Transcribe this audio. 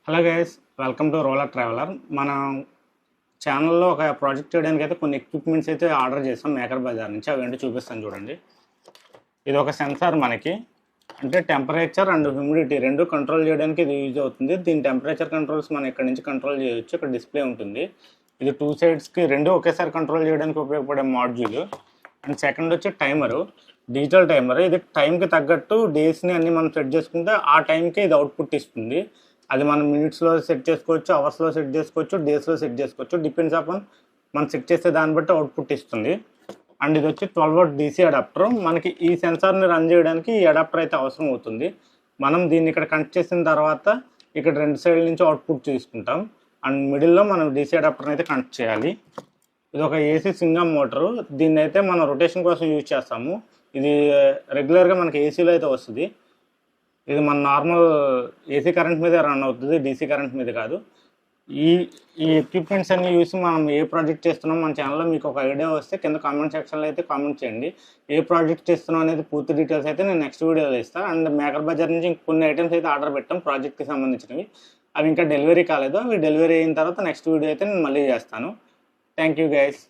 Hello guys, welcome to roller traveller. మన ఛానల్లో ఒక ప్రాజెక్ట్ చేయడానికి అయితే కొన్ని ఎక్విప్మెంట్స్ అయితే ఆర్డర్ చేస్తాం మేకర్ బజార్ నుంచి. అవి ఏంటో చూపిస్తాను చూడండి. ఇది ఒక సెన్సార్ మనకి, అంటే టెంపరేచర్ అండ్ హ్యూమిడిటీ రెండు కంట్రోల్ చేయడానికి ఇది యూజ్ అవుతుంది. దీని టెంపరేచర్ కంట్రోల్స్ మనం ఇక్కడ నుంచి కంట్రోల్ చేయొచ్చు. ఇక్కడ డిస్ప్లే ఉంటుంది. ఇది టూ సైడ్స్కి రెండు ఒకేసారి కంట్రోల్ చేయడానికి ఉపయోగపడే మాడ్యూల్. అండ్ సెకండ్ వచ్చి టైమరు, డిజిటల్ టైమర్. ఇది టైంకి తగ్గట్టు డేస్ని అన్ని మనం సెట్ చేసుకుంటే ఆ టైంకి ఇది అవుట్పుట్ ఇస్తుంది. అది మనం మినిట్స్లో సెట్ చేసుకోవచ్చు, అవర్స్లో సెట్ చేసుకోవచ్చు, డేస్లో సెట్ చేసుకోవచ్చు. డిపెండ్స్ అపాన్ మనం సెట్ చేసే దాన్ని బట్టి అవుట్పుట్ ఇస్తుంది. అండ్ ఇది వచ్చి 12V DC అడాప్టర్. మనకి ఈ సెన్సార్ని రన్ చేయడానికి ఈ అడాప్టర్ అయితే అవసరం అవుతుంది. మనం దీన్ని ఇక్కడ కనెక్ట్ చేసిన తర్వాత ఇక్కడ రెండు సైడ్ల నుంచి అవుట్పుట్ తీసుకుంటాం. అండ్ మిడిల్లో మనం DC అడాప్టర్ని అయితే కనెక్ట్ చేయాలి. ఇది ఒక AC సింగమ్ మోటరు. దీన్ని అయితే మనం రొటేషన్ కోసం యూజ్ చేస్తాము. ఇది రెగ్యులర్గా మనకి ఏసీలో అయితే వస్తుంది. ఇది మన నార్మల్ ఏసీ కరెంట్ మీద రన్ అవుతుంది, DC కరెంట్ మీద కాదు. ఈ ఈ ఎక్విప్మెంట్స్ అన్ని చూసి మనం ఏ ప్రాజెక్ట్ చేస్తున్నాం మన ఛానల్లో మీకు ఒక ఐడియా వస్తే కింద కామెంట్ సెక్షన్లో అయితే కామెంట్ చేయండి. ఏ ప్రాజెక్ట్ చేస్తున్నాం అనేది పూర్తి డీటెయిల్స్ అయితే నేను నెక్స్ట్ వీడియోలో ఇస్తాను. అండ్ మేకర్ బజార్ నుంచి కొన్ని ఐటమ్స్ అయితే ఆర్డర్ పెట్టాం ప్రాజెక్ట్కి సంబంధించినవి. అవి ఇంకా డెలివరీ కాలేదు. అవి డెలివరీ అయిన తర్వాత నెక్స్ట్ వీడియో అయితే నేను మళ్ళీ చేస్తాను. Thank you guys.